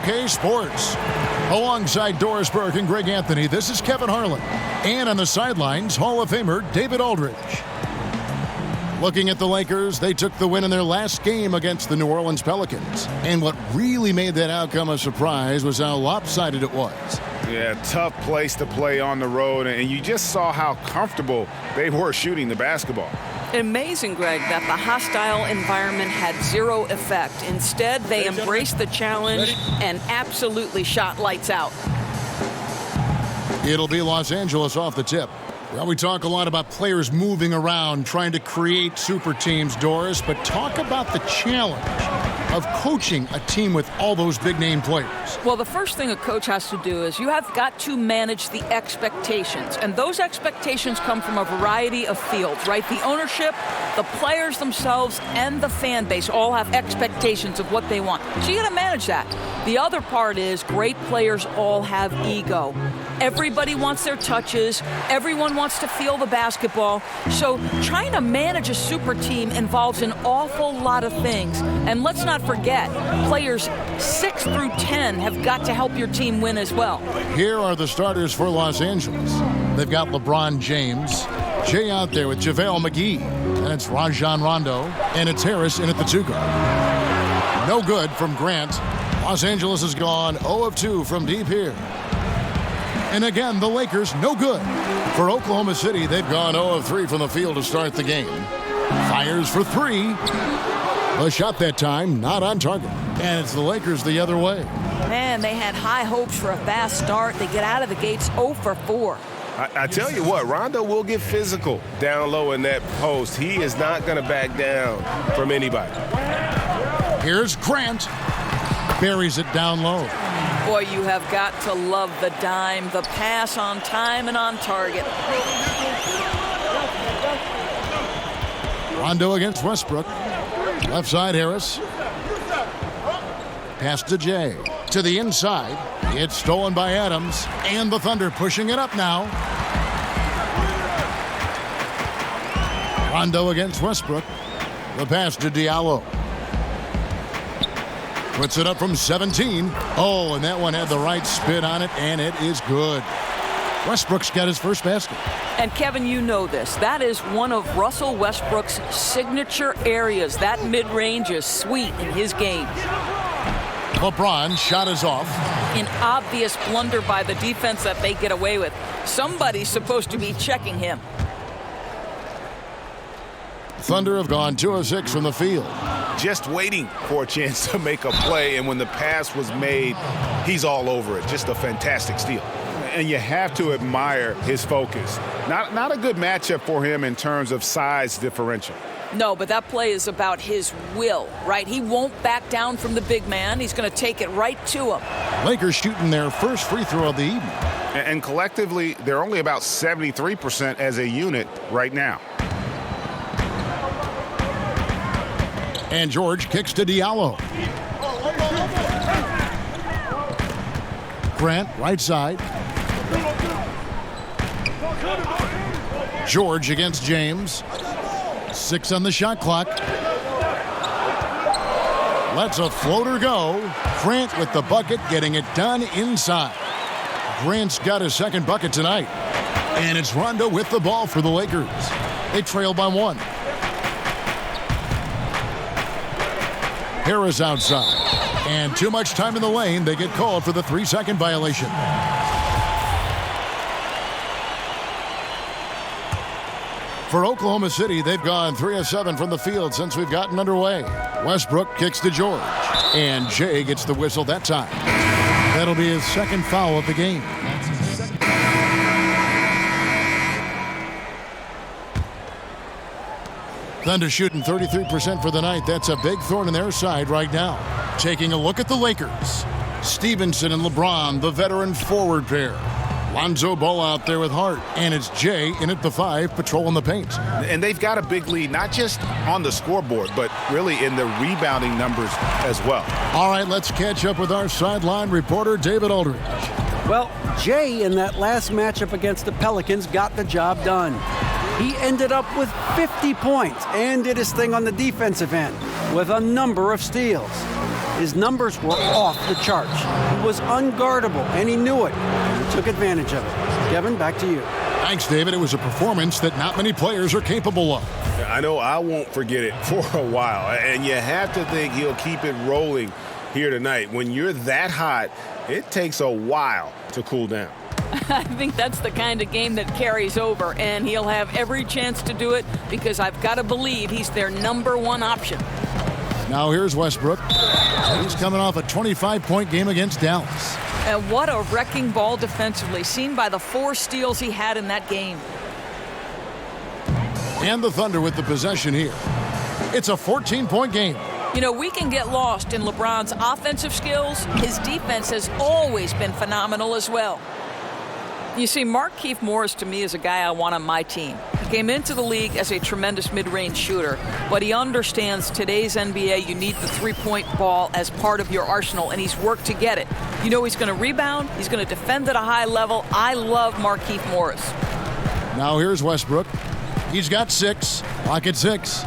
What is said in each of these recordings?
2K Sports. Alongside Doris Burke and Greg Anthony, this is Kevin Harlan. And on the sidelines, Hall of Famer David Aldridge. Looking at the Lakers, they took the win in their last game against the New Orleans Pelicans. And what really made that outcome a surprise was how lopsided it was. Yeah, tough place to play on the road, and you just saw how comfortable they were shooting the basketball. Amazing, Greg, that the hostile environment had zero effect. Instead, they embraced the challenge and absolutely shot lights out. It'll be Los Angeles off the tip. Well, we talk a lot about players moving around, trying to create super teams, Doris, but talk about the challenge of coaching a team with all those big-name players. Well, the first thing a coach has to do is you have got to manage the expectations. And those expectations come from a variety of fields, right? The ownership, the players themselves, and the fan base all have expectations of what they want. So you got to manage that. The other part is great players all have ego. Everybody wants their touches. Everyone wants to feel the basketball. So trying to manage a super team involves an awful lot of things. And let's not forget, players 6 through 10 have got to help your team win as well. Here are the starters for Los Angeles. They've got LeBron James, Jay out there with JaVale McGee, and it's Rajon Rondo, and it's Harris in at the 2 guard. No good from Grant. Los Angeles has gone 0 of 2 from deep here. And again, the Lakers, no good. For Oklahoma City, they've gone 0 of 3 from the field to start the game. Fires for 3. A shot that time, not on target. And it's the Lakers the other way. Man, they had high hopes for a fast start. They get out of the gates 0 for 4. I tell you what, Rondo will get physical down low in that post. He is not going to back down from anybody. Here's Grant. Buries it down low. Boy, you have got to love the dime, the pass on time and on target. Rondo against Westbrook. Left side, Harris. Pass to Jay. To the inside. It's stolen by Adams. And the Thunder pushing it up now. Rondo against Westbrook. The pass to Diallo. Puts it up from 17. Oh, and that one had the right spin on it, and it is good. Westbrook's got his first basket. And Kevin, you know this. That is one of Russell Westbrook's signature areas. That mid-range is sweet in his game. LeBron shot is off. An obvious blunder by the defense that they get away with. Somebody's supposed to be checking him. Thunder have gone 2 of 6 from the field. Just waiting for a chance to make a play, and when the pass was made, he's all over it. Just a fantastic steal. And you have to admire his focus. Not a good matchup for him in terms of size differential. No, but that play is about his will, right? He won't back down from the big man. He's going to take it right to him. Lakers shooting their first free throw of the evening. And collectively, they're only about 73% as a unit right now. And George kicks to Diallo. Grant, right side. George against James. 6 on the shot clock. Lets a floater go. Grant with the bucket, getting it done inside. Grant's got his second bucket tonight. And it's Rondo with the ball for the Lakers. They trail by 1. Harris outside. And too much time in the lane. They get called for the 3-second violation. For Oklahoma City, they've gone 3 of 7 from the field since we've gotten underway. Westbrook kicks to George. And Jay gets the whistle that time. That'll be his second foul of the game. Thunder shooting 33% for the night. That's a big thorn in their side right now. Taking a look at the Lakers. Stevenson and LeBron, the veteran forward pair. Lonzo Ball out there with Hart. And it's Jay in at the 5, patrolling the paint. And they've got a big lead, not just on the scoreboard, but really in the rebounding numbers as well. All right, let's catch up with our sideline reporter, David Aldridge. Well, Jay in that last matchup against the Pelicans got the job done. He ended up with 50 points and did his thing on the defensive end with a number of steals. His numbers were off the charts. He was unguardable, and he knew it. And he took advantage of it. Kevin, back to you. Thanks, David. It was a performance that not many players are capable of. I know I won't forget it for a while, and you have to think he'll keep it rolling here tonight. When you're that hot, it takes a while to cool down. I think that's the kind of game that carries over, and he'll have every chance to do it because I've got to believe he's their #1 option. Now here's Westbrook. He's coming off a 25-point game against Dallas. And what a wrecking ball defensively, seen by the 4 steals he had in that game. And the Thunder with the possession here. It's a 14-point game. You know, we can get lost in LeBron's offensive skills. His defense has always been phenomenal as well. You see, Markieff Morris to me is a guy I want on my team. He came into the league as a tremendous mid-range shooter, but he understands today's NBA, you need the three-point ball as part of your arsenal, and he's worked to get it. You know he's going to rebound. He's going to defend at a high level. I love Markieff Morris. Now here's Westbrook. He's got 6. Pocket 6.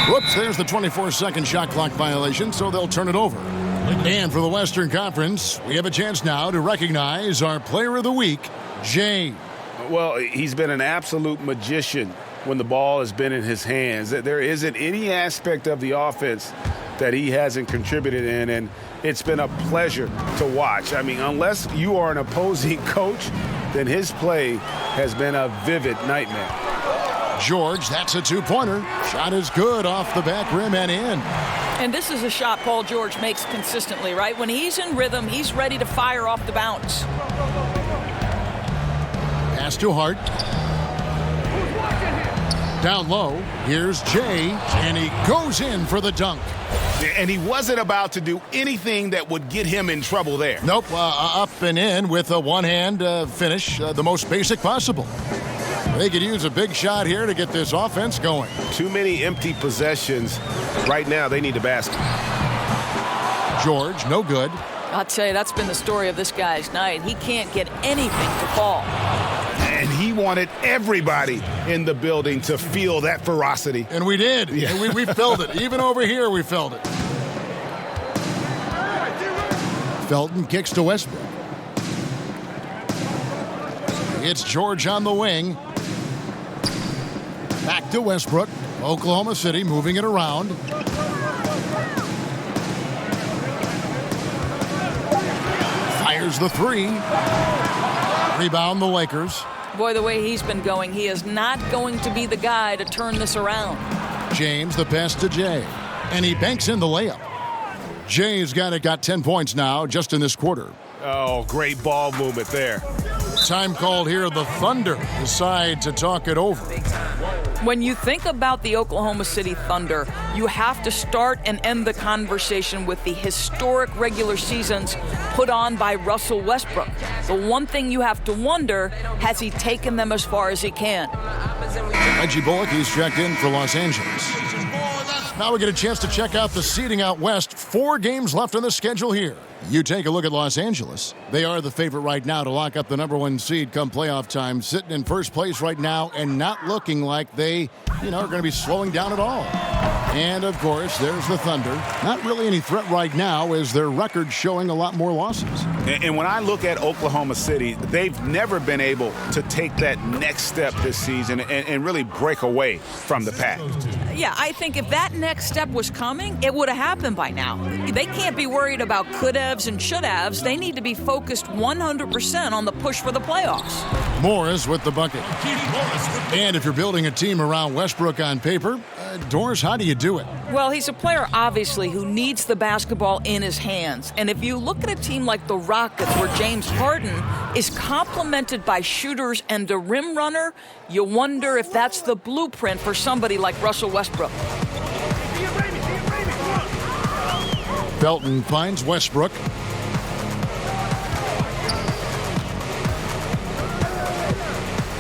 Whoops, there's the 24-second shot clock violation, so they'll turn it over. And for the Western Conference, we have a chance now to recognize our Player of the Week, Jay. Well, he's been an absolute magician when the ball has been in his hands. There isn't any aspect of the offense that he hasn't contributed in, and it's been a pleasure to watch. I mean, unless you are an opposing coach, then his play has been a vivid nightmare. George, that's a 2-pointer. Shot is good off the back rim and in. And this is a shot Paul George makes consistently, right? When he's in rhythm, he's ready to fire off the bounce. Pass to Hart. Down low, here's Jay, and he goes in for the dunk. And he wasn't about to do anything that would get him in trouble there. Nope, up and in with a one-hand finish, the most basic possible. They could use a big shot here to get this offense going. Too many empty possessions. Right now, they need a basket. George, no good. I'll tell you, that's been the story of this guy's night. He can't get anything to fall. And he wanted everybody in the building to feel that ferocity. And we did. Yeah. And we felt it. Even over here, we felt it. Felton kicks to Westbrook. It's George on the wing. Back to Westbrook. Oklahoma City moving it around. Fires the 3. Rebound the Lakers. Boy, the way he's been going, he is not going to be the guy to turn this around. James, the pass to Jay. And he banks in the layup. Jay's got 10 points now just in this quarter. Oh, great ball movement there. Time called here. The Thunder decide to talk it over. When you think about the Oklahoma City Thunder, you have to start and end the conversation with the historic regular seasons put on by Russell Westbrook. The one thing you have to wonder, has he taken them as far as he can? Reggie Bullock, he's checked in for Los Angeles. Now we get a chance to check out the seeding out west. 4 games left on the schedule here. You take a look at Los Angeles. They are the favorite right now to lock up the #1 seed come playoff time, sitting in first place right now and not looking like they, are going to be slowing down at all. And, of course, there's the Thunder. Not really any threat right now as their record showing a lot more losses. And when I look at Oklahoma City, they've never been able to take that next step this season and really break away from the pack. Yeah, I think if that next step was coming, it would have happened by now. They can't be worried about could-haves and should-haves. They need to be focused 100% on the push for the playoffs. Morris with the bucket. And if you're building a team around Westbrook on paper, Doris, how do you do it? Well, he's a player, obviously, who needs the basketball in his hands. And if you look at a team like the Rockets, where James Harden is complemented by shooters and a rim runner, you wonder if that's the blueprint for somebody like Russell Westbrook. Felton finds Westbrook.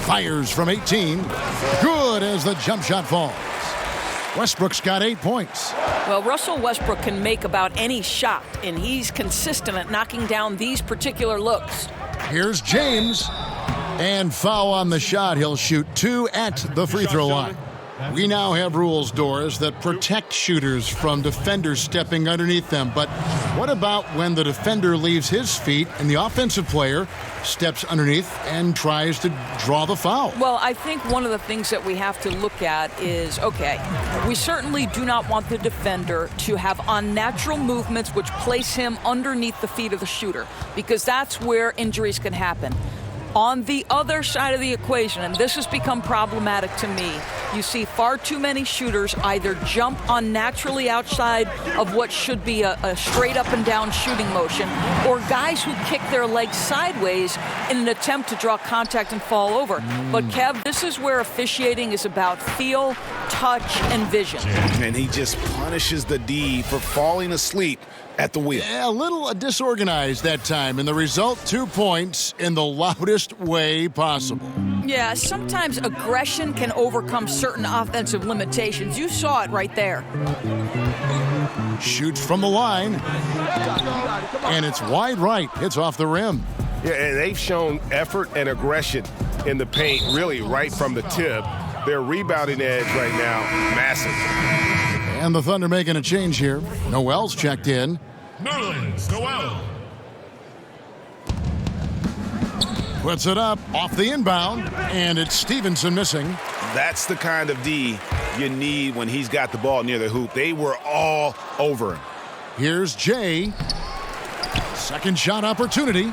Fires from 18. Good as the jump shot falls. Westbrook's got 8 points. Well, Russell Westbrook can make about any shot, and he's consistent at knocking down these particular looks. Here's James. And foul on the shot. He'll shoot 2 at the free throw line. We now have rules, Doris, that protect shooters from defenders stepping underneath them. But what about when the defender leaves his feet and the offensive player steps underneath and tries to draw the foul? Well, I think one of the things that we have to look at is, okay, we certainly do not want the defender to have unnatural movements which place him underneath the feet of the shooter, because that's where injuries can happen. On the other side of the equation, and this has become problematic to me, you see far too many shooters either jump unnaturally outside of what should be a straight up and down shooting motion, or guys who kick their legs sideways in an attempt to draw contact and fall over. But Kev, this is where officiating is about feel, touch, and vision. And he just punishes the D for falling asleep at the wheel. Yeah, a little disorganized that time, and the result, 2 points in the loudest way possible. Yeah, sometimes aggression can overcome certain offensive limitations. You saw it right there. Shoots from the line, and it's wide right. It's off the rim. Yeah, and they've shown effort and aggression in the paint, really right from the tip. Their rebounding edge right now, massive. And the Thunder making a change here. Noel's checked in. Nerlens Noel. Puts it up off the inbound, and it's Stevenson missing. That's the kind of D you need when he's got the ball near the hoop. They were all over him. Here's Jay. Second shot opportunity.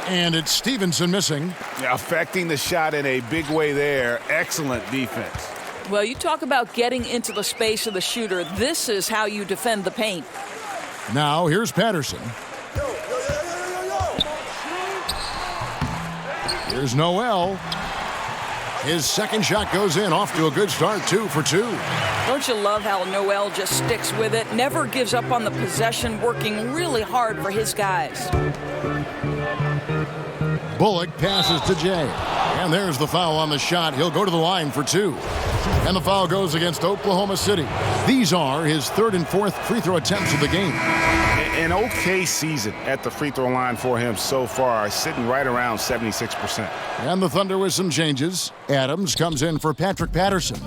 And it's Stevenson missing. Yeah, affecting the shot in a big way there. Excellent defense. Well, you talk about getting into the space of the shooter. This is how you defend the paint. Now here's Patterson. Here's Noel. His second shot goes in, off to a good start, 2 for 2. Don't you love how Noel just sticks with it, never gives up on the possession, working really hard for his guys. Bullock passes to Jay. And there's the foul on the shot. He'll go to the line for 2. And the foul goes against Oklahoma City. These are his 3rd and 4th free throw attempts of the game. An okay season at the free throw line for him so far, sitting right around 76%. And the Thunder with some changes. Adams comes in for Patrick Patterson.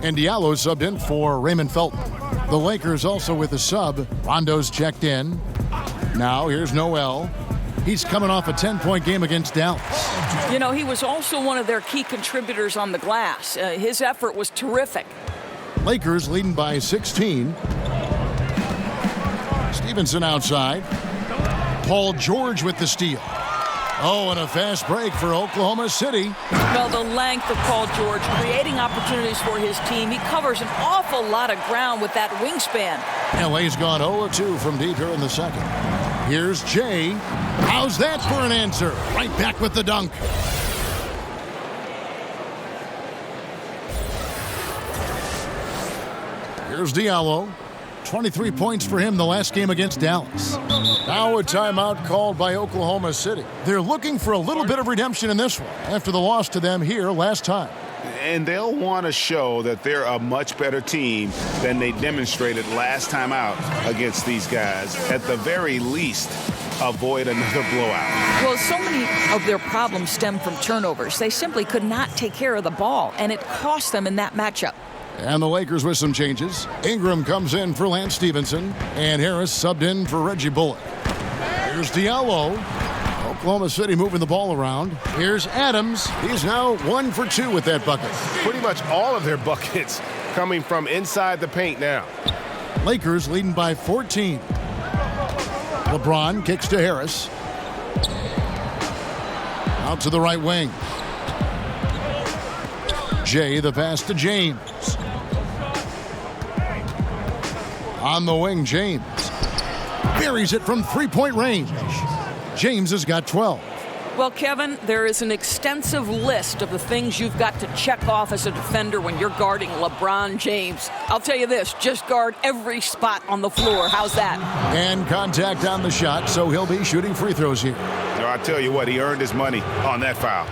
And Diallo subbed in for Raymond Felton. The Lakers also with a sub. Rondo's checked in. Now here's Noel. He's coming off a 10-point game against Dallas. You know, he was also one of their key contributors on the glass. His effort was terrific. Lakers leading by 16. Stevenson outside. Paul George with the steal. Oh, and a fast break for Oklahoma City. Well, the length of Paul George, creating opportunities for his team. He covers an awful lot of ground with that wingspan. LA's gone 0-2 from deep here in the second. Here's Jay. How's that for an answer? Right back with the dunk. Here's Diallo. 23 points for him the last game against Dallas. Now a timeout called by Oklahoma City. They're looking for a little bit of redemption in this one after the loss to them here last time. And they'll want to show that they're a much better team than they demonstrated last time out against these guys. At the very least, avoid another blowout. Well, so many of their problems stem from turnovers. They simply could not take care of the ball, and it cost them in that matchup. And the Lakers with some changes. Ingram comes in for Lance Stevenson, and Harris subbed in for Reggie Bullock. Here's Diallo. Oklahoma City moving the ball around. Here's Adams. He's now 1 for 2 with that bucket. Pretty much all of their buckets coming from inside the paint now. Lakers leading by 14. LeBron kicks to Harris. Out to the right wing. Jay, the pass to James. On the wing, James. Buries it from three-point range. James has got 12. Well, Kevin, there is an extensive list of the things you've got to check off as a defender when you're guarding LeBron James. I'll tell you this, just guard every spot on the floor. How's that? And contact on the shot, so he'll be shooting free throws here. No, I tell you what, he earned his money on that foul.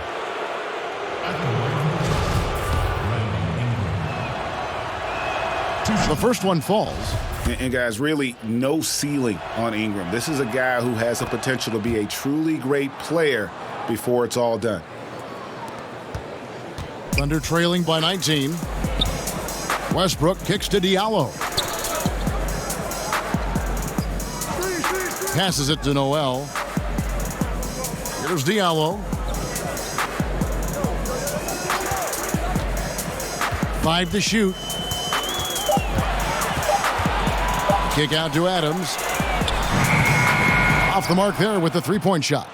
The first one falls. And guys, really no ceiling on Ingram. This is a guy who has the potential to be a truly great player before it's all done. Thunder trailing by 19. Westbrook kicks to Diallo. Passes it to Noel. Here's Diallo. 5 to shoot. Kick out to Adams. Off the mark there with the three-point shot.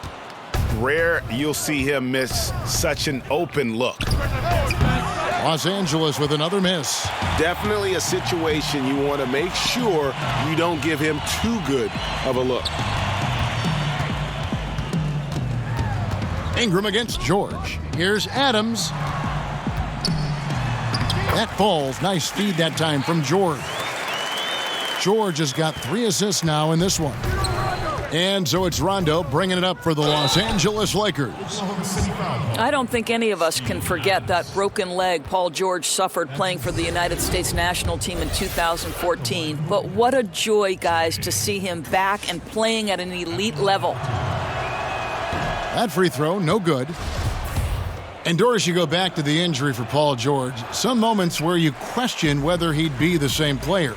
Rare you'll see him miss such an open look. Los Angeles with another miss. Definitely a situation you want to make sure you don't give him too good of a look. Ingram against George. Here's Adams. That falls. Nice feed that time from George. George has got 3 assists now in this one. And so it's Rondo bringing it up for the Los Angeles Lakers. I don't think any of us can forget that broken leg Paul George suffered playing for the United States national team in 2014. But what a joy, guys, to see him back and playing at an elite level. That free throw, no good. And Doris, you go back to the injury for Paul George. Some moments where you question whether he'd be the same player.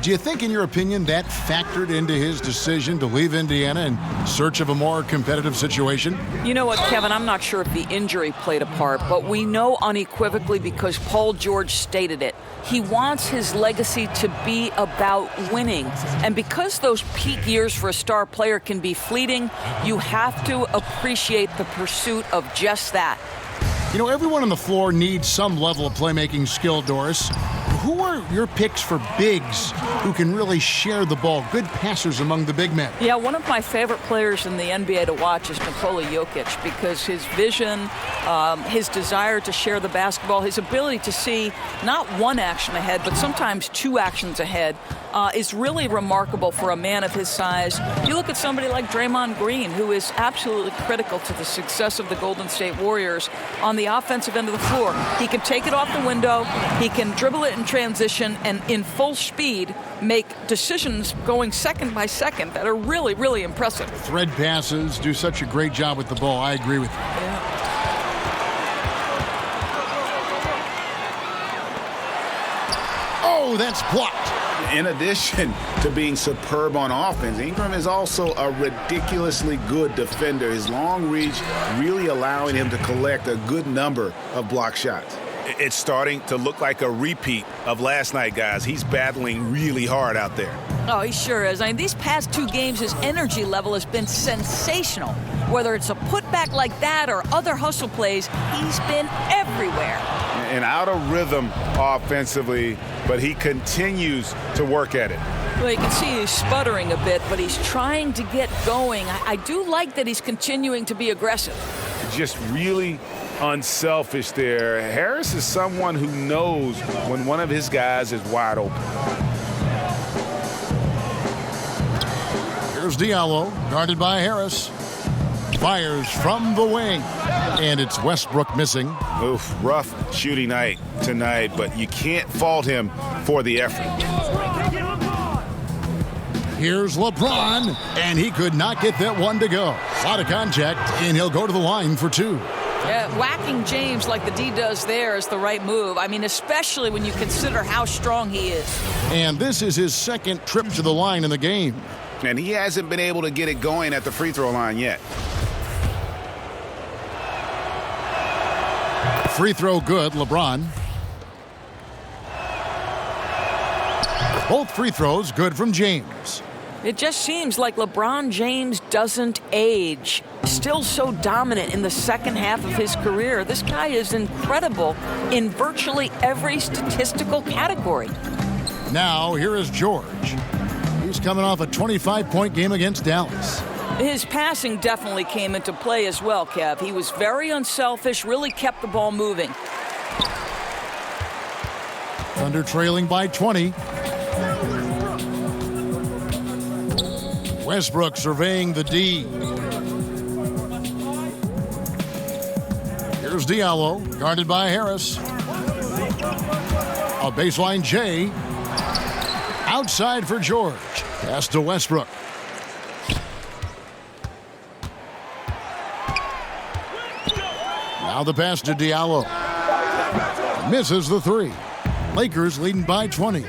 Do you think, in your opinion, that factored into his decision to leave Indiana in search of a more competitive situation? You know what, Kevin? I'm not sure if the injury played a part, but we know unequivocally because Paul George stated it. He wants his legacy to be about winning. And because those peak years for a star player can be fleeting, you have to appreciate the pursuit of just that. You know, everyone on the floor needs some level of playmaking skill, Doris. Who are your picks for bigs who can really share the ball, good passers among the big men? Yeah, one of my favorite players in the NBA to watch is Nikola Jokic because his vision, his desire to share the basketball, his ability to see not one action ahead, but sometimes 2 actions ahead is really remarkable for a man of his size. You look at somebody like Draymond Green, who is absolutely critical to the success of the Golden State Warriors on the offensive end of the floor. He can take it off the window, he can dribble it in transition, and in full speed make decisions going second by second that are really, really impressive. Thread passes, do such a great job with the ball. I agree with you. Yeah. Oh, that's blocked. In addition to being superb on offense, Ingram is also a ridiculously good defender. His long reach really allowing him to collect a good number of block shots. It's starting to look like a repeat of last night, guys. He's battling really hard out there. Oh, he sure is. I mean, these past 2 games, his energy level has been sensational. Whether it's a putback like that or other hustle plays, he's been everywhere. And out of rhythm offensively, but he continues to work at it. Well, you can see he's sputtering a bit, but he's trying to get going. I do like that he's continuing to be aggressive. Just really unselfish there. Harris is someone who knows when one of his guys is wide open. Here's Diallo, guarded by Harris. Fires from the wing. And it's Westbrook missing. Oof, rough shooting night tonight, but you can't fault him for the effort. Here's LeBron, and he could not get that one to go. A lot of contact, and he'll go to the line for 2. Yeah, whacking James like the D does there is the right move. I mean, especially when you consider how strong he is. And this is his 2nd trip to the line in the game. And he hasn't been able to get it going at the free throw line yet. Free throw good, LeBron. Both free throws good from James. It just seems like LeBron James doesn't age. Still so dominant in the second half of his career. This guy is incredible in virtually every statistical category. Now, here is George. He's coming off a 25-point game against Dallas. His passing definitely came into play as well, Kev. He was very unselfish, really kept the ball moving. Thunder trailing by 20. Westbrook surveying the D. Here's Diallo, guarded by Harris. A baseline J. Outside for George. Pass to Westbrook. Now the pass to Diallo. Misses the three. Lakers leading by 20.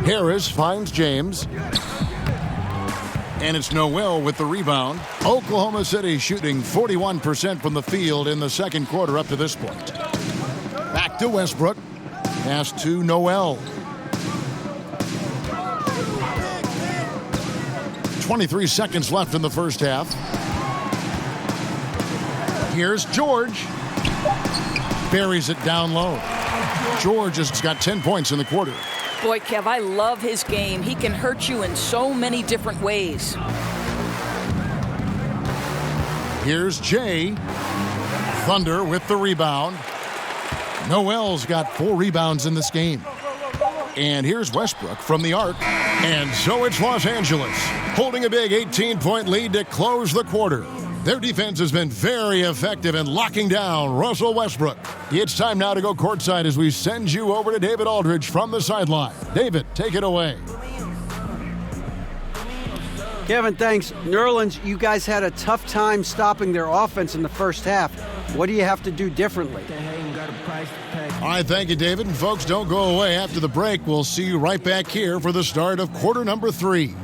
Harris finds James. And it's Noel with the rebound. Oklahoma City shooting 41% from the field in the second quarter up to this point. Back to Westbrook. Pass to Noel. 23 seconds left in the first half. Here's George. Buries it down low. George has got 10 points in the quarter. Boy, Kev, I love his game. He can hurt you in so many different ways. Here's Jay. Thunder with the rebound. Noel's got 4 rebounds in this game. And here's Westbrook from the arc. And so it's Los Angeles, holding a big 18-point lead to close the quarter. Their defense has been very effective in locking down Russell Westbrook. It's time now to go courtside as we send you over to David Aldridge from the sideline. David, take it away. Kevin, thanks. New Orleans, you guys had a tough time stopping their offense in the first half. What do you have to do differently? All right, thank you, David. And folks, don't go away. After the break, we'll see you right back here for the start of quarter number 3.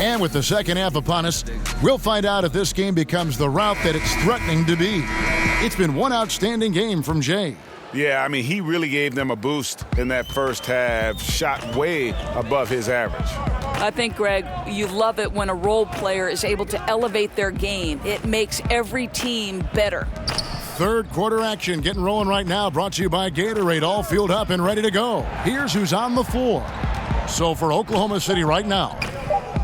And with the second half upon us, we'll find out if this game becomes the route that it's threatening to be. It's been one outstanding game from Jay. Yeah, I mean, he really gave them a boost in that first half, shot way above his average. I think, Greg, you love it when a role player is able to elevate their game. It makes every team better. Third quarter action getting rolling right now, brought to you by Gatorade, all fueled up and ready to go. Here's who's on the floor. So for Oklahoma City right now,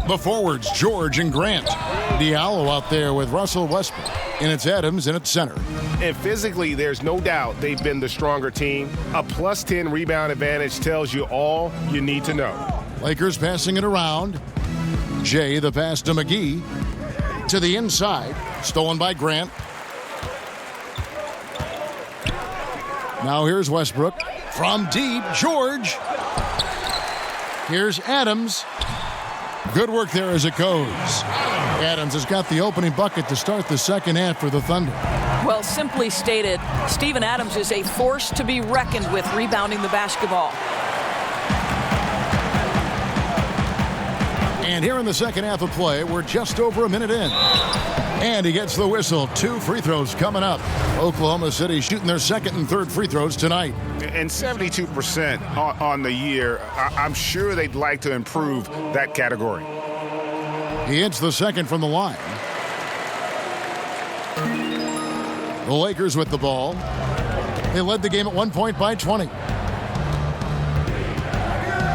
the forwards, George and Grant. Diallo out there with Russell Westbrook. And it's Adams in at center. And physically, there's no doubt they've been the stronger team. A plus 10 rebound advantage tells you all you need to know. Lakers passing it around. Jay, the pass to McGee. To the inside. Stolen by Grant. Now here's Westbrook. From deep, George. Here's Adams. Good work there as it goes. Adams has got the opening bucket to start the second half for the Thunder. Well, simply stated, Steven Adams is a force to be reckoned with rebounding the basketball. And here in the second half of play, we're just over a minute in. And he gets the whistle. 2 free throws coming up. Oklahoma City shooting their second and third free throws tonight. And 72% on the year. I'm sure they'd like to improve that category. He hits the second from the line. The Lakers with the ball. They led the game at 1 point by 20.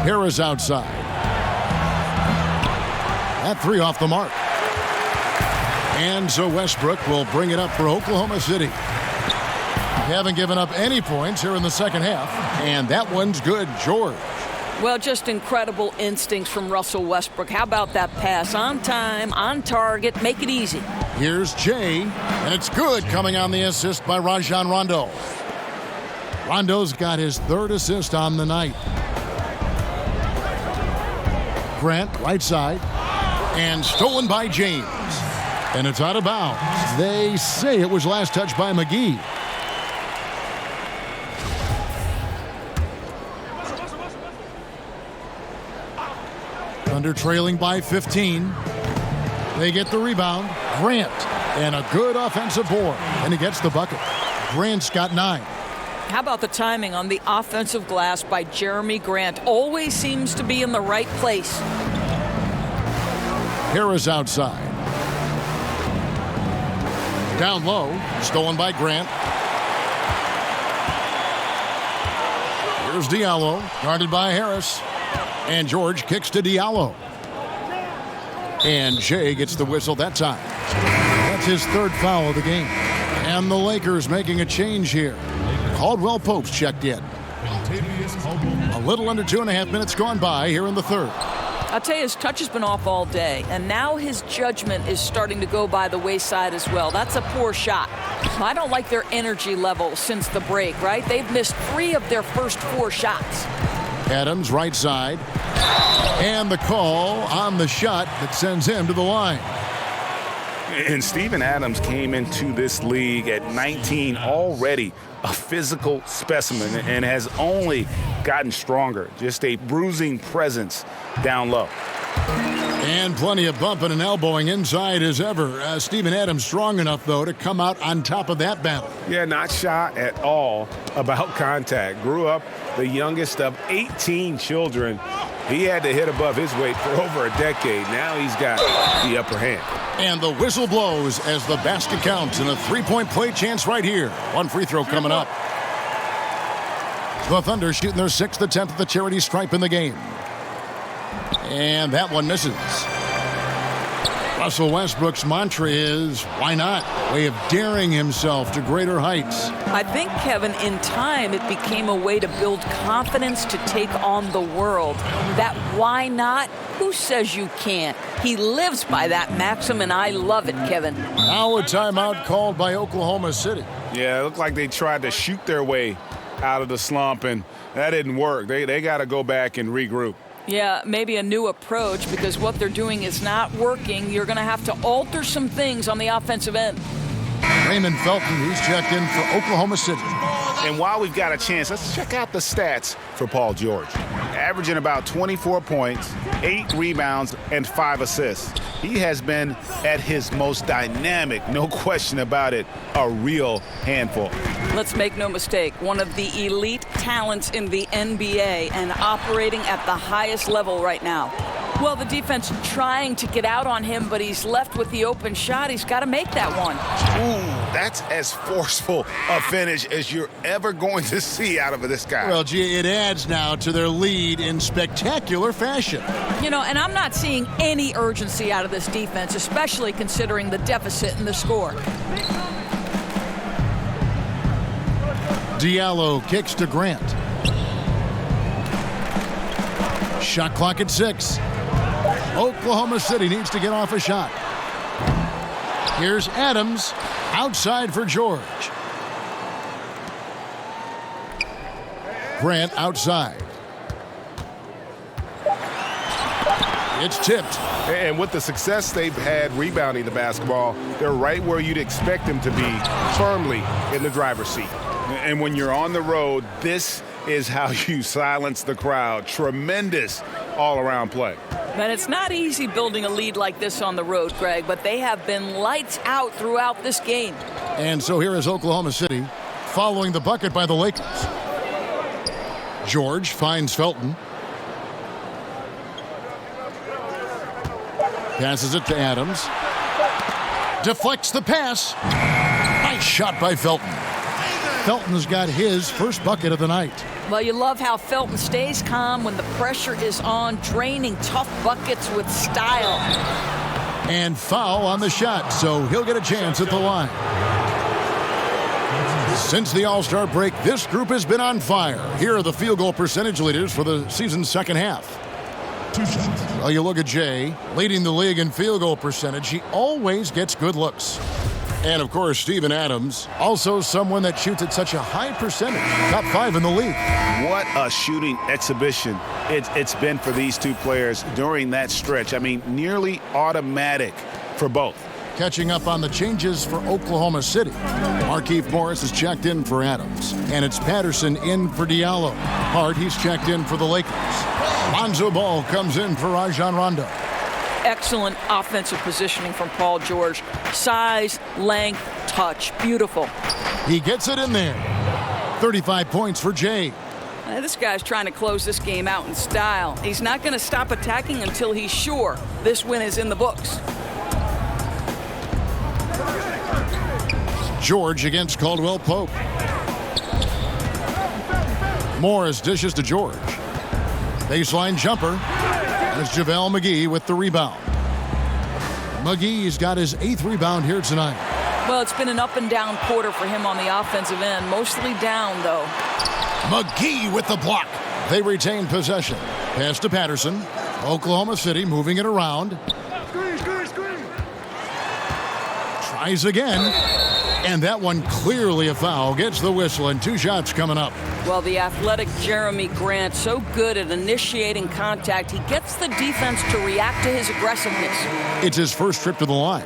Harris outside. That 3 off the mark. And so Westbrook will bring it up for Oklahoma City. They haven't given up any points here in the second half. And that one's good, George. Well, just incredible instincts from Russell Westbrook. How about that pass? On time, on target, make it easy. Here's Jay, and it's good coming on the assist by Rajon Rondo. Rondo's got his 3rd assist on the night. Grant, right side, and stolen by James. And it's out of bounds. They say it was last touched by McGee. Thunder trailing by 15. They get the rebound. Grant, and a good offensive board. And he gets the bucket. Grant's got 9. How about the timing on the offensive glass by Jeremy Grant? Always seems to be in the right place. Harris outside. Down low, stolen by Grant. Here's Diallo, guarded by Harris. And George kicks to Diallo. And Jay gets the whistle that time. That's his 3rd foul of the game. And the Lakers making a change here. Caldwell Pope's checked in. A little under 2.5 minutes gone by here in the 3rd. I'll tell you, his touch has been off all day, and now his judgment is starting to go by the wayside as well. That's a poor shot. I don't like their energy level since the break, right? They've missed 3 of their first 4 shots. Adams right side. And the call on the shot that sends him to the line. And Steven Adams came into this league at 19, already a physical specimen, and has only gotten stronger. Just a bruising presence down low. And plenty of bumping and elbowing inside as ever. Steven Adams strong enough, though, to come out on top of that battle. Yeah, not shy at all about contact. Grew up the youngest of 18 children. He had to hit above his weight for over a decade. Now he's got the upper hand. And the whistle blows as the basket counts, and a three-point play chance right here. One free throw coming up. The Thunder shooting their 6th attempt at the charity stripe in the game. And that one misses. Russell Westbrook's mantra is, why not? Way of daring himself to greater heights. I think, Kevin, in time, it became a way to build confidence to take on the world. That why not? Who says you can't? He lives by that maxim, and I love it, Kevin. Now a timeout called by Oklahoma City. Yeah, it looked like they tried to shoot their way out of the slump, and that didn't work. They got to go back and regroup. Yeah, maybe a new approach, because what they're doing is not working. You're going to have to alter some things on the offensive end. Raymond Felton, he's checked in for Oklahoma City. And while we've got a chance, let's check out the stats for Paul George. Averaging about 24 points, 8 rebounds, and 5 assists. He has been at his most dynamic, no question about it, a real handful. Let's make no mistake, one of the elite talents in the NBA and operating at the highest level right now. Well, the defense trying to get out on him, but he's left with the open shot. He's got to make that one. Ooh, that's as forceful a finish as you're ever going to see out of this guy. Well, gee, it adds now to their lead in spectacular fashion. You know, and I'm not seeing any urgency out of this defense, especially considering the deficit in the score. Diallo kicks to Grant. Shot clock at 6. Oklahoma City needs to get off a shot. Here's Adams outside for George. Grant outside. It's tipped. And with the success they've had rebounding the basketball, they're right where you'd expect them to be, firmly in the driver's seat. And when you're on the road, this is how you silence the crowd. Tremendous all-around play. And it's not easy building a lead like this on the road, Greg, but they have been lights out throughout this game. And so here is Oklahoma City following the bucket by the Lakers. George finds Felton. Passes it to Adams. Deflects the pass. Nice shot by Felton. Felton's got his first bucket of the night. Well, you love how Felton stays calm when the pressure is on, draining tough buckets with style. And foul on the shot, so he'll get a chance at the line. Since the All-Star break, this group has been on fire. Here are the field goal percentage leaders for the season's second half. Well, you look at Jay, leading the league in field goal percentage. He always gets good looks. And, of course, Steven Adams, also someone that shoots at such a high percentage, top 5 in the league. What a shooting exhibition it's been for these two players during that stretch. I mean, nearly automatic for both. Catching up on the changes for Oklahoma City. Markieff Morris is checked in for Adams. And it's Patterson in for Diallo. Hart, he's checked in for the Lakers. Lonzo Ball comes in for Rajon Rondo. Excellent offensive positioning from Paul George. Size, length, touch. Beautiful. He gets it in there. 35 points for Jay. This guy's trying to close this game out in style. He's not going to stop attacking until he's sure this win is in the books. George against Caldwell Pope. Morris dishes to George. Baseline jumper. That's JaVale McGee with the rebound. McGee's got his 8th rebound here tonight. Well, it's been an up and down quarter for him on the offensive end. Mostly down, though. McGee with the block. They retain possession. Pass to Patterson. Oklahoma City moving it around. Tries again. And that one clearly a foul. Gets the whistle, and 2 shots coming up. Well, the athletic Jeremy Grant, so good at initiating contact, he gets the defense to react to his aggressiveness. It's his first trip to the line.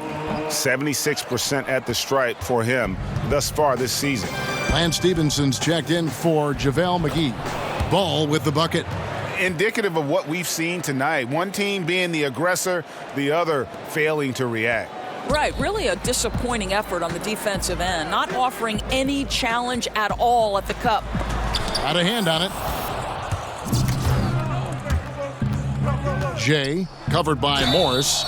76% at the stripe for him thus far this season. Lance Stevenson's checked in for JaVale McGee. Ball with the bucket. Indicative of what we've seen tonight. One team being the aggressor, the other failing to react. Right, really a disappointing effort on the defensive end, not offering any challenge at all at the cup. Got a hand on it. Jay, covered by Morris.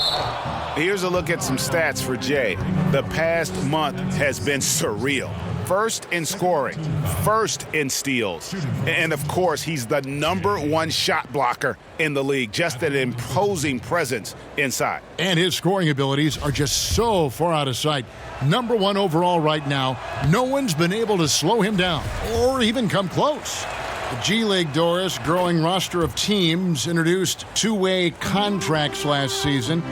Here's a look at some stats for Jay. The past month has been surreal. First in scoring, first in steals, and of course, he's the #1 shot blocker in the league. Just an imposing presence inside. And his scoring abilities are just so far out of sight. #1 overall right now. No one's been able to slow him down or even come close. The G League, Doris, growing roster of teams, introduced 2-way contracts last season.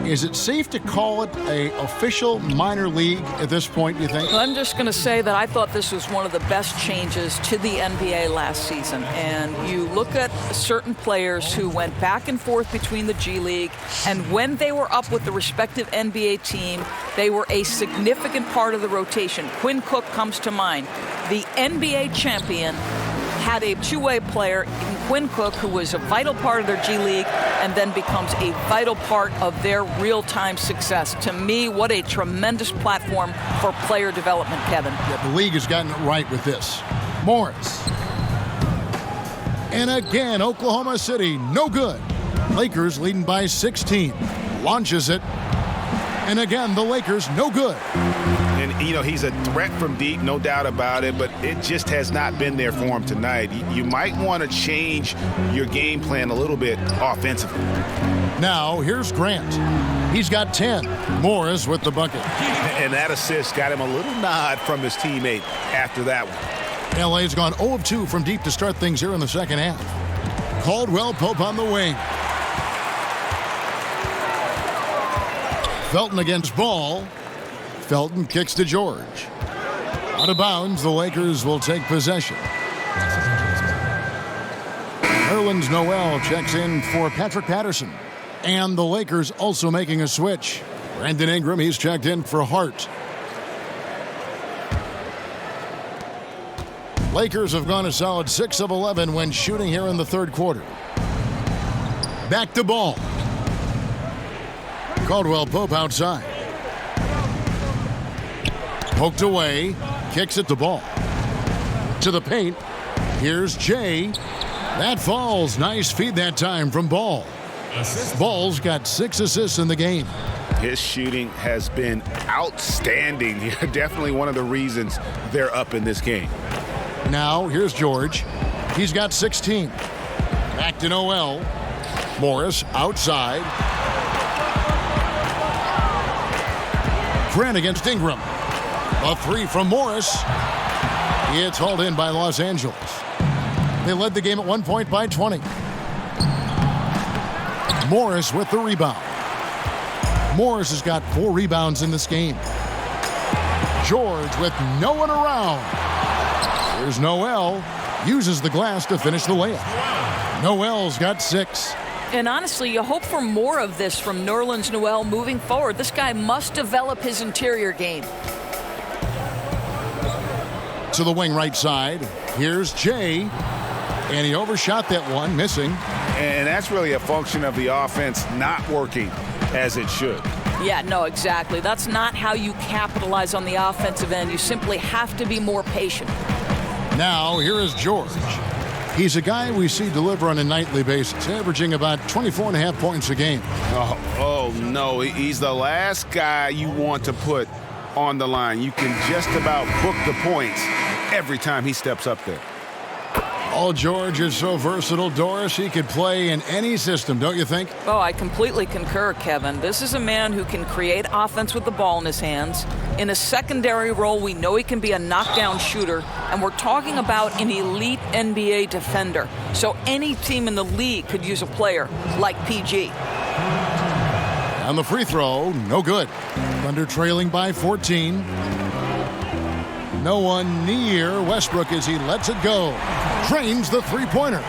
Is it safe to call it an official minor league at this point, you think? I'm just going to say that I thought this was one of the best changes to the NBA last season. And you look at certain players who went back and forth between the G League, and when they were up with the respective NBA team, they were a significant part of the rotation. Quinn Cook comes to mind. The NBA champion had a 2-way player in Quinn Cook who was a vital part of their G League and then becomes a vital part of their real-time success. To me, what a tremendous platform for player development, Kevin. Yeah, the league has gotten it right with this. Morris. And again, Oklahoma City, no good. Lakers leading by 16. Launches it. And again, the Lakers, no good. And, you know, he's a threat from deep, no doubt about it, but it just has not been there for him tonight. You might want to change your game plan a little bit offensively. Now, here's Grant. He's got 10. Morris with the bucket. And that assist got him a little nod from his teammate after that one. LA's gone 0 of 2 from deep to start things here in the second half. Caldwell Pope on the wing. Felton against Ball. Felton kicks to George. Out of bounds, the Lakers will take possession. Nerlens Noel checks in for Patrick Patterson. And the Lakers also making a switch. Brandon Ingram, he's checked in for Hart. Lakers have gone a solid 6 of 11 when shooting here in the third quarter. Back to Ball. Caldwell Pope outside. Poked away. Kicks it to Ball. To the paint. Here's Jay. That falls. Nice feed that time from Ball. Ball's got 6 assists in the game. His shooting has been outstanding. Definitely one of the reasons they're up in this game. Now, here's George. He's got 16. Back to Noel. Morris outside. Grant against Ingram. A 3 from Morris. It's hauled in by Los Angeles. They led the game at 1 point by 20. Morris with the rebound. Morris has got 4 rebounds in this game. George with no one around. Here's Noel. Uses the glass to finish the layup. Noel's got 6. And honestly, you hope for more of this from Nerlens Noel moving forward. This guy must develop his interior game. To the wing right side. Here's Jay. And he overshot that one, missing. And that's really a function of the offense not working as it should. Yeah, no, exactly. That's not how you capitalize on the offensive end. You simply have to be more patient. Now, here is George. He's a guy we see deliver on a nightly basis, averaging about 24.5 points a game. Oh, no. He's the last guy you want to put on the line. You can just about book the points every time he steps up there. Oh, George is so versatile, Doris. He could play in any system, don't you think? Oh, I completely concur, Kevin. This is a man who can create offense with the ball in his hands. In a secondary role, we know he can be a knockdown shooter, and we're talking about an elite NBA defender. So any team in the league could use a player like PG. On the free throw, no good. Thunder trailing by 14. No one near Westbrook as he lets it go. Drains the three-pointer.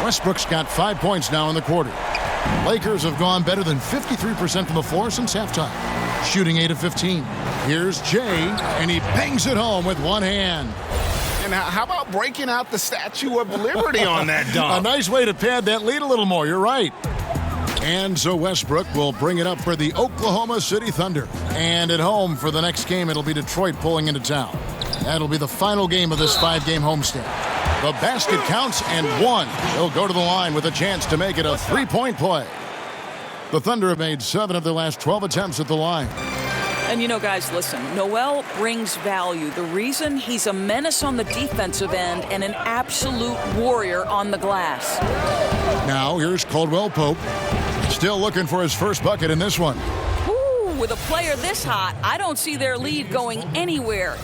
Westbrook's got 5 points now in the quarter. Lakers have gone better than 53% from the floor since halftime, shooting 8 of 15. Here's Jay, and he bangs it home with one hand. And how about breaking out the Statue of Liberty on that dunk? A nice way to pad that lead a little more. You're right. And so Westbrook will bring it up for the Oklahoma City Thunder. And at home for the next game, it'll be Detroit pulling into town. That'll be the final game of this 5-game homestand. The basket counts and one. He'll go to the line with a chance to make it a 3-point play. The Thunder have made 7 of their last 12 attempts at the line. And you know, guys, listen, Noel brings value. The reason he's a menace on the defensive end and an absolute warrior on the glass. Now here's Caldwell Pope. Still looking for his first bucket in this one. Ooh, with a player this hot, I don't see their lead going anywhere.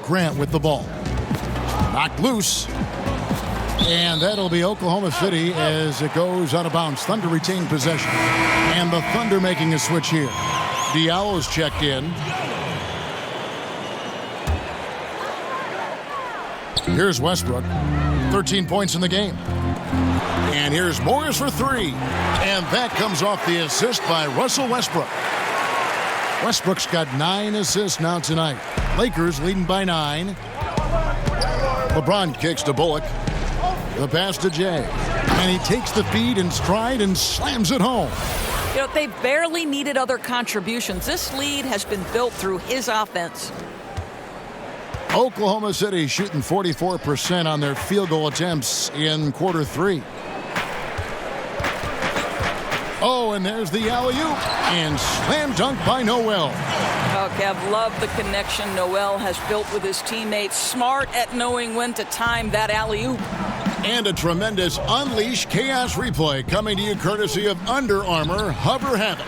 Grant with the ball. Knocked loose. And that'll be Oklahoma City as it goes out of bounds. Thunder retain possession. And the Thunder making a switch here. Diallo's checked in. Here's Westbrook. 13 points in the game. And here's Morris for 3. And that comes off the assist by Russell Westbrook. Westbrook's got 9 assists now tonight. Lakers leading by 9. LeBron kicks to Bullock. The pass to Jay. And he takes the feed in stride and slams it home. You know, they barely needed other contributions. This lead has been built through his offense. Oklahoma City shooting 44% on their field goal attempts in quarter 3. Oh, and there's the alley-oop. And slam dunk by Noel. Oh, Kev, love the connection Noel has built with his teammates. Smart at knowing when to time that alley-oop. And a tremendous Unleash Chaos replay coming to you courtesy of Under Armour Hover Havoc.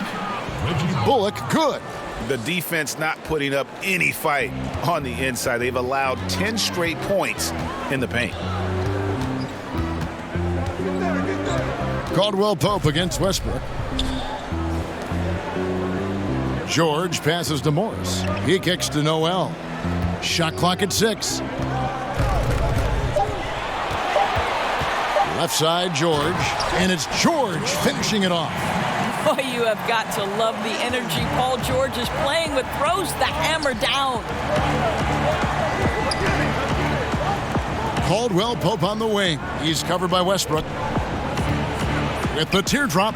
Bullock good. The defense not putting up any fight on the inside. They've allowed 10 straight points in the paint. Caldwell Pope against Westbrook. George passes to Morris. He kicks to Noel. Shot clock at 6. Left side, George. And it's George finishing it off. Boy, you have got to love the energy Paul George is playing with. Throws the hammer down. Caldwell Pope on the wing. He's covered by Westbrook. With the teardrop,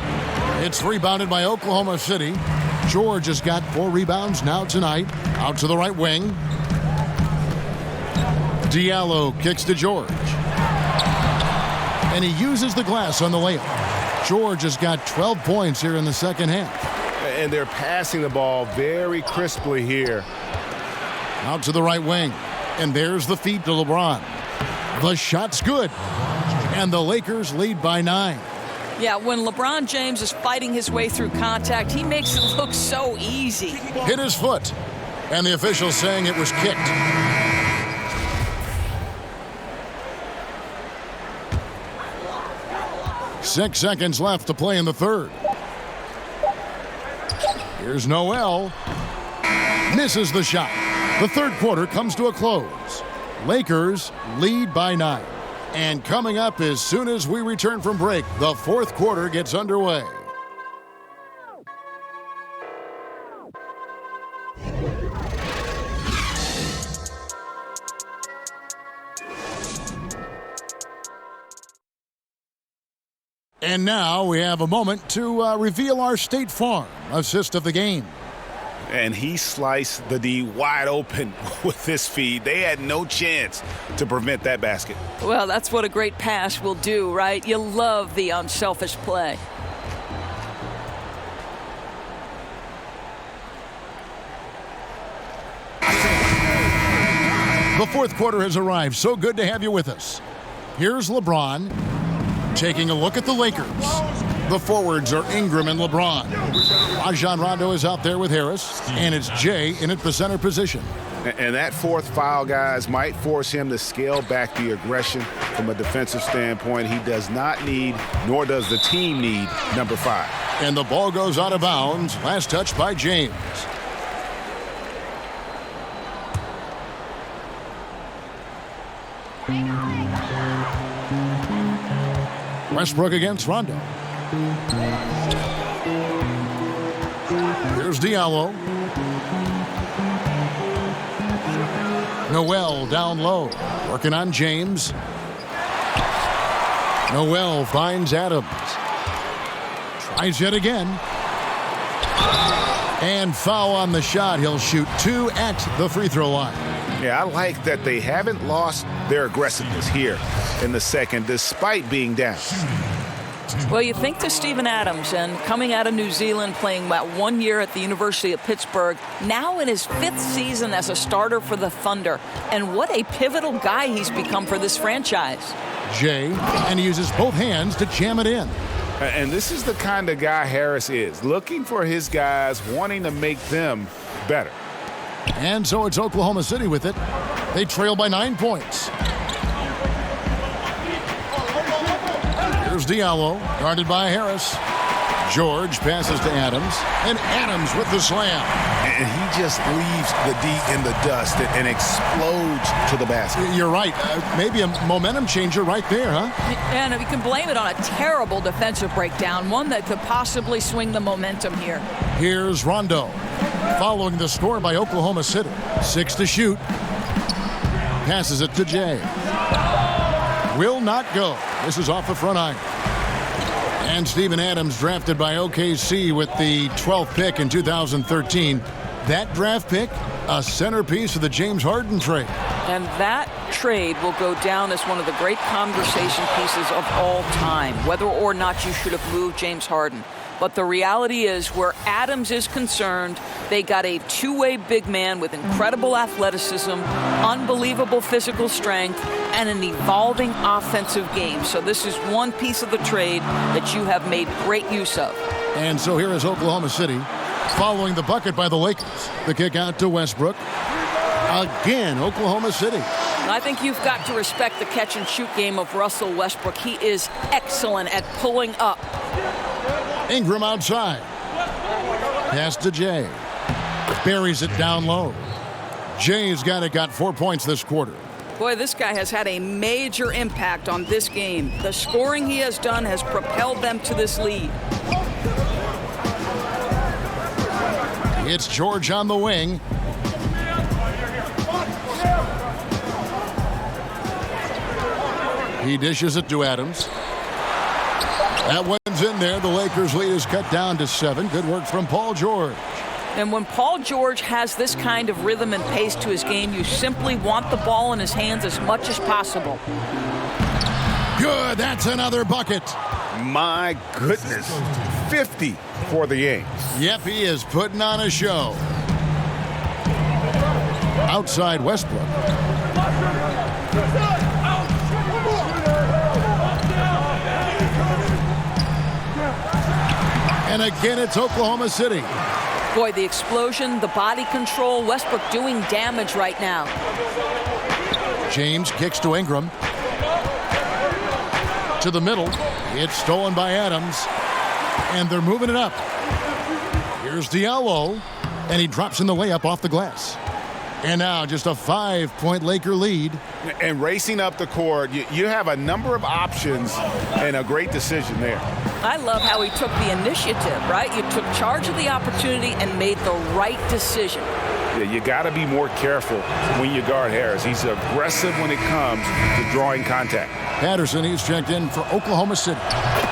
it's rebounded by Oklahoma City. George has got 4 rebounds now tonight. Out to the right wing. Diallo kicks to George. And he uses the glass on the layup. George has got 12 points here in the second half. And they're passing the ball very crisply here. Out to the right wing. And there's the feed to LeBron. The shot's good. And the Lakers lead by 9. Yeah, when LeBron James is fighting his way through contact, he makes it look so easy. Hit his foot. And the official saying it was kicked. Six seconds left to play in the third. Here's Noel. Misses the shot. The third quarter comes to a close. Lakers lead by 9. And coming up as soon as we return from break, the fourth quarter gets underway. And now we have a moment to reveal our State Farm assist of the game. And he sliced the D wide open with this feed. They had no chance to prevent that basket. Well, that's what a great pass will do, right? You love the unselfish play. The fourth quarter has arrived. So good to have you with us. Here's LeBron taking a look at the Lakers. The forwards are Ingram and LeBron. Rajon Rondo is out there with Harris, and it's Jay in at the center position. And that fourth foul, guys, might force him to scale back the aggression from a defensive standpoint. He does not need, nor does the team need, number 5. And the ball goes out of bounds. Last touch by James. Westbrook against Rondo. Here's Diallo. Noel down low, working on James. Noel finds Adams. Tries yet again. And foul on the shot. He'll shoot 2 at the free throw line. Yeah, I like that they haven't lost their aggressiveness here in the second, despite being down. Well, you think to Steven Adams, and coming out of New Zealand, playing about 1 year at the University of Pittsburgh, now in his 5th season as a starter for the Thunder. And what a pivotal guy he's become for this franchise. Jay, and he uses both hands to jam it in. And this is the kind of guy Harris is, looking for his guys, wanting to make them better. And so it's Oklahoma City with it. They trail by 9 points. Here's Diallo, guarded by Harris. George passes to Adams, and Adams with the slam. And he just leaves the D in the dust and explodes to the basket. You're right. Maybe a momentum changer right there, huh? And you can blame it on a terrible defensive breakdown, one that could possibly swing the momentum here. Here's Rondo, following the score by Oklahoma City. 6 to shoot. Passes it to Jay. Will not go. This is off the front iron. And Steven Adams, drafted by OKC with the 12th pick in 2013. That draft pick, a centerpiece of the James Harden trade. And that trade will go down as one of the great conversation pieces of all time, whether or not you should have moved James Harden. But the reality is, where Adams is concerned, they got a two-way big man with incredible athleticism, unbelievable physical strength, and an evolving offensive game. So this is one piece of the trade that you have made great use of. And so here is Oklahoma City following the bucket by the Lakers. The kick out to Westbrook. Again, Oklahoma City. I think you've got to respect the catch-and-shoot game of Russell Westbrook. He is excellent at pulling up. Ingram outside. Pass to Jay. Buries it down low. Jay's got 4 points this quarter. Boy, this guy has had a major impact on this game. The scoring he has done has propelled them to this lead. It's George on the wing. He dishes it to Adams. That one's in there. The Lakers' lead is cut down to 7. Good work from Paul George. And when Paul George has this kind of rhythm and pace to his game, you simply want the ball in his hands as much as possible. Good. That's another bucket. My goodness. 50 for the game. Yep, he is putting on a show. Outside Westbrook. And again, it's Oklahoma City. Boy, the explosion, the body control, Westbrook doing damage right now. James kicks to Ingram. To the middle. It's stolen by Adams. And they're moving it up. Here's Diallo. And he drops in the layup off the glass. And now just a 5-point Laker lead. And racing up the court, you have a number of options and a great decision there. I love how he took the initiative, right? You took charge of the opportunity and made the right decision. Yeah, you got to be more careful when you guard Harris. He's aggressive when it comes to drawing contact. Patterson, he's checked in for Oklahoma City.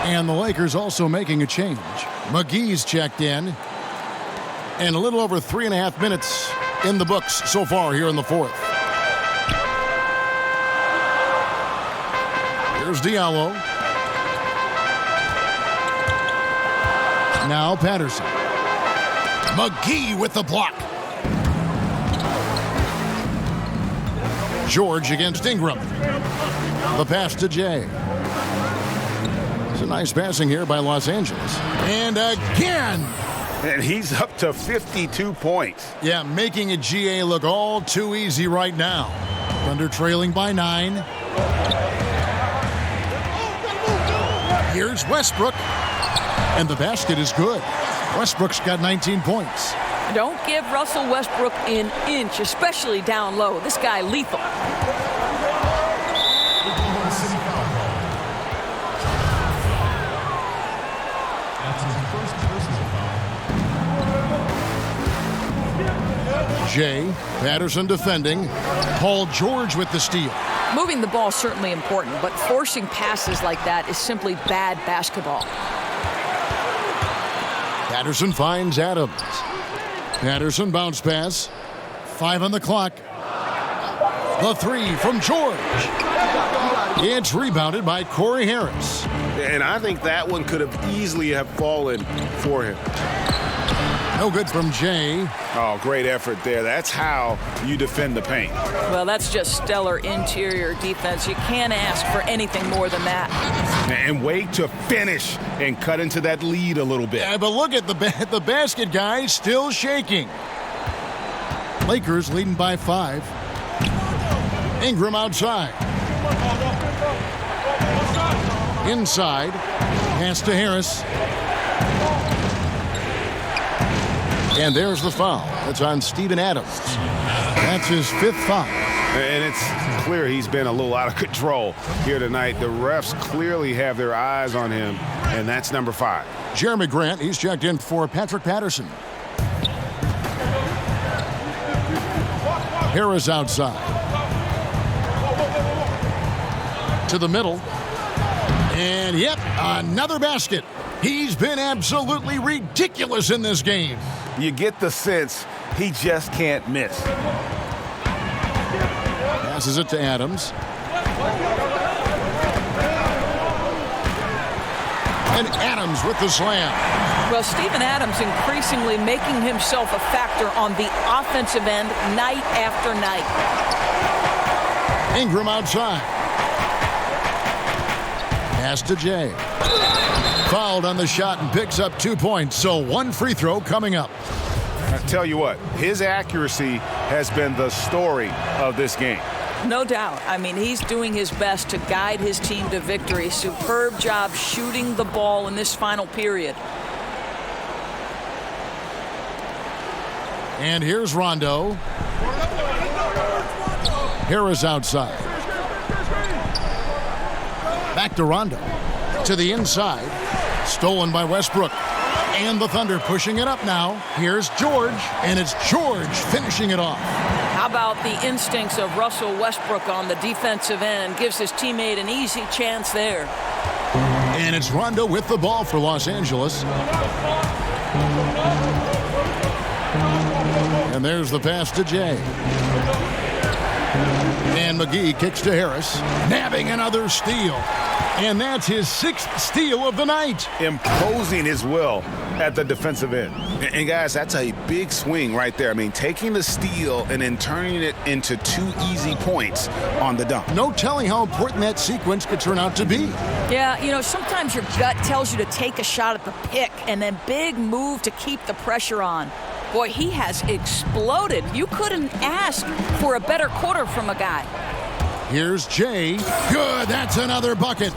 And the Lakers also making a change. McGee's checked in. And a little over 3.5 minutes in the books so far here in the fourth. Here's Diallo. Now Patterson. McGee with the block. George against Ingram. The pass to Jay. It's a nice passing here by Los Angeles. And again. And he's up to 52 points. Yeah, making a GA look all too easy right now. Thunder trailing by 9. Here's Westbrook. And the basket is good. Westbrook's got 19 points. Don't give Russell Westbrook an inch, especially down low. This guy lethal. Jay. Patterson defending. Paul George with the steal. Moving the ball is certainly important, but forcing passes like that is simply bad basketball. Patterson finds Adams. Patterson bounce pass. 5 on the clock. The three from George. It's rebounded by Corey Harris. And I think that one could have easily have fallen for him. No good from Jay. Oh, great effort there. That's how you defend the paint. Well, that's just stellar interior defense. You can't ask for anything more than that. And wait to finish and cut into that lead a little bit. Yeah, but look at the basket guy still shaking. Lakers leading by 5. Ingram outside. Inside. Pass to Harris. And there's the foul. It's on Steven Adams. That's his 5th foul. And it's clear he's been a little out of control here tonight. The refs clearly have their eyes on him, and that's number 5. Jeremy Grant, he's checked in for Patrick Patterson. Harris outside. To the middle. And yep, another basket. He's been absolutely ridiculous in this game. You get the sense he just can't miss. Passes it to Adams. And Adams with the slam. Well, Steven Adams increasingly making himself a factor on the offensive end night after night. Ingram outside. Pass to Jay. Fouled on the shot and picks up 2 points. So 1 free throw coming up. I tell you what, his accuracy has been the story of this game. No doubt. I mean, he's doing his best to guide his team to victory. Superb job shooting the ball in this final period. And here's Rondo. Harris outside. Back to Rondo. To the inside. Stolen by Westbrook. And the Thunder pushing it up now. Here's George. And it's George finishing it off. How about the instincts of Russell Westbrook on the defensive end? Gives his teammate an easy chance there. And it's Rondo with the ball for Los Angeles. And there's the pass to Jay. And McGee kicks to Harris. Nabbing another steal. And that's his 6th steal of the night. Imposing his will at the defensive end. And guys, that's a big swing right there. I mean, taking the steal and then turning it into 2 easy points on the dunk. No telling how important that sequence could turn out to be. Yeah, you know, sometimes your gut tells you to take a shot at the pick and then big move to keep the pressure on. Boy, he has exploded. You couldn't ask for a better quarter from a guy. Here's Jay. Good, that's another bucket.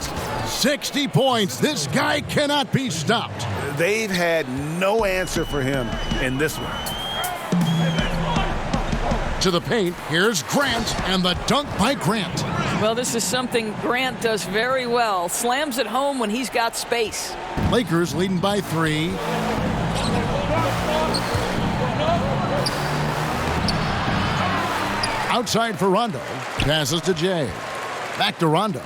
60 points. This guy cannot be stopped. They've had no answer for him in this one. To the paint, here's Grant, and the dunk by Grant. Well, this is something Grant does very well. Slams it home when he's got space. Lakers leading by 3. Outside for Rondo. Passes to Jay. Back to Rondo.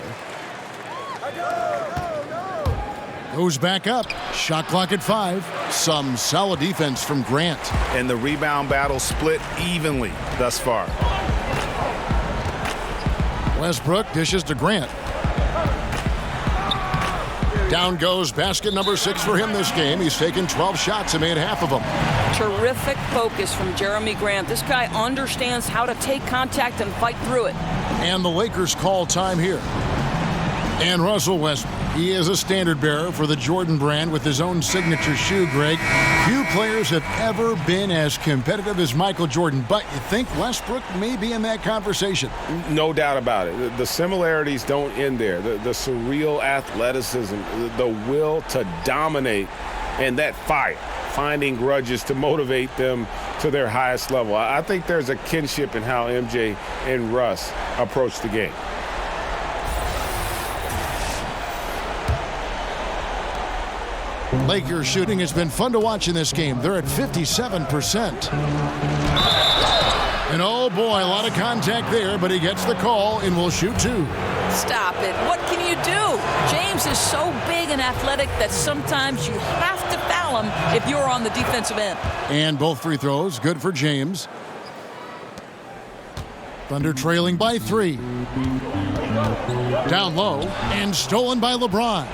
Goes back up. Shot clock at 5. Some solid defense from Grant. And the rebound battle split evenly thus far. Westbrook dishes to Grant. Down goes basket number 6 for him this game. He's taken 12 shots and made half of them. Terrific focus from Jeremy Grant. This guy understands how to take contact and fight through it. And the Lakers call time here. And Russell Westbrook. He is a standard bearer for the Jordan brand with his own signature shoe, Greg. Few players have ever been as competitive as Michael Jordan, but you think Westbrook may be in that conversation? No doubt about it. The similarities don't end there. The surreal athleticism, the will to dominate, and that fight, finding grudges to motivate them to their highest level. I think there's a kinship in how MJ and Russ approach the game. Lakers shooting has been fun to watch in this game. They're at 57%. And oh boy, a lot of contact there, but he gets the call and will shoot two. Stop it. What can you do? James is so big and athletic that sometimes you have to foul him if you're on the defensive end. And both free throws, good for James. Thunder trailing by 3. Down low and stolen by LeBron.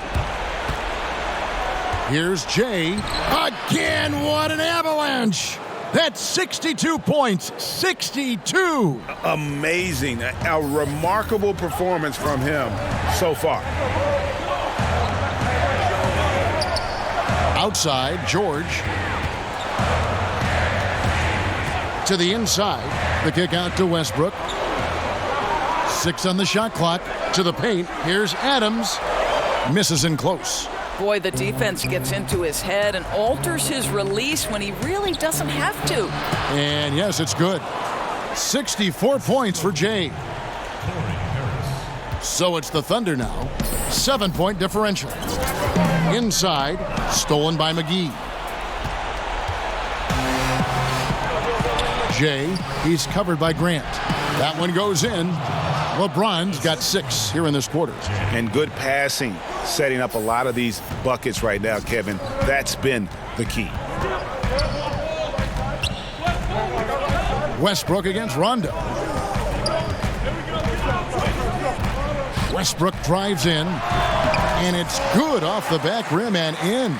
Here's Jay. Again, what an avalanche! That's 62 points. 62! Amazing. A remarkable performance from him so far. Outside, George. To the inside. The kick out to Westbrook. 6 on the shot clock. To the paint. Here's Adams. Misses in close. Boy, the defense gets into his head and alters his release when he really doesn't have to. And yes, it's good. 64 points for Jay. So it's the Thunder now. 7-point differential. Inside, stolen by McGee. Jay, he's covered by Grant. That one goes in. LeBron's got 6 here in this quarter. And good passing, setting up a lot of these buckets right now, Kevin. That's been the key. Westbrook against Rondo. Westbrook drives in, and it's good off the back rim and in.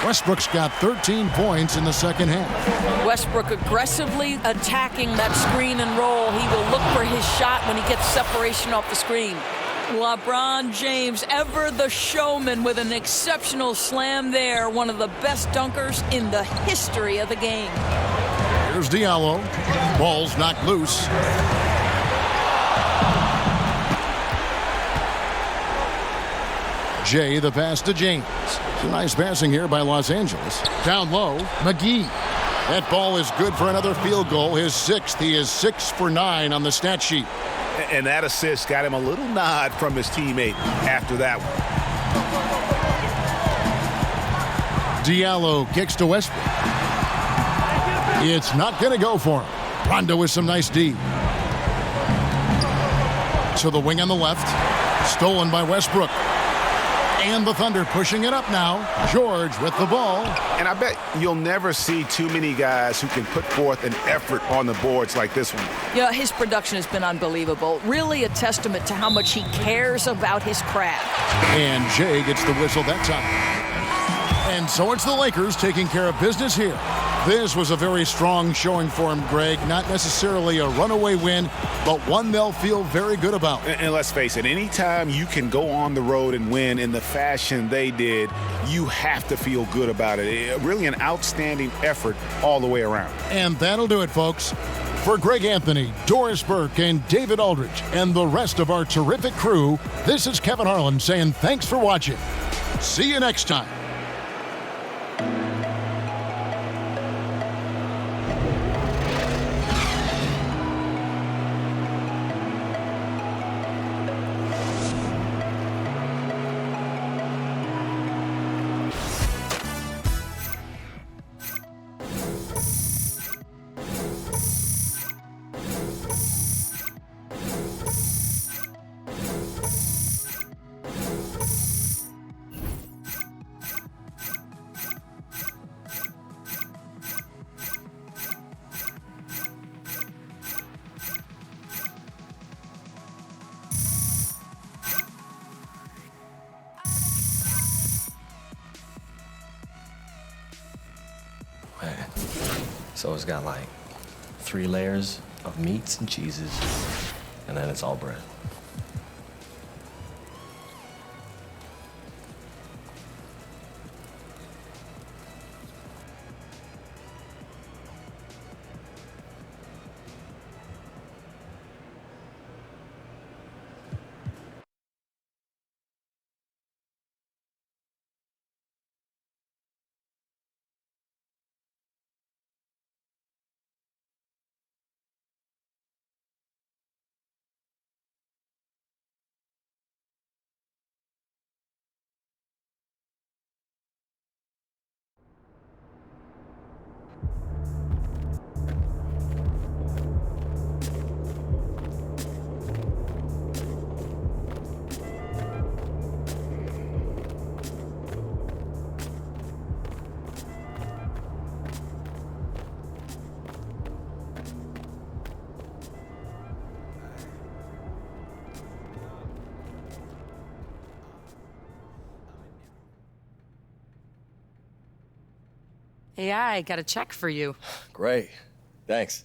Westbrook's got 13 points in the second half. Westbrook aggressively attacking that screen and roll. He will look for his shot when he gets separation off the screen. LeBron James, ever the showman, with an exceptional slam there. One of the best dunkers in the history of the game. Here's Diallo. Ball's knocked loose. Jay, the pass to James. Some nice passing here by Los Angeles. Down low, McGee. That ball is good for another field goal. His 6th. He is 6 for 9 on the stat sheet. And that assist got him a little nod from his teammate after that one. Diallo kicks to Westbrook. It's not going to go for him. Rondo with some nice D. To the wing on the left. Stolen by Westbrook. And the Thunder pushing it up now. George with the ball. And I bet you'll never see too many guys who can put forth an effort on the boards like this one. Yeah, his production has been unbelievable. Really a testament to how much he cares about his craft. And Jay gets the whistle that time. And so it's the Lakers taking care of business here. This was a very strong showing for him, Greg. Not necessarily a runaway win, but one they'll feel very good about. And let's face it, anytime you can go on the road and win in the fashion they did, you have to feel good about it. Really an outstanding effort all the way around. And that'll do it, folks. For Greg Anthony, Doris Burke, and David Aldridge, and the rest of our terrific crew, this is Kevin Harlan saying thanks for watching. See you next time. So it's got like 3 layers of meats and cheeses, and then it's all bread. AI got a check for you. Great. Thanks.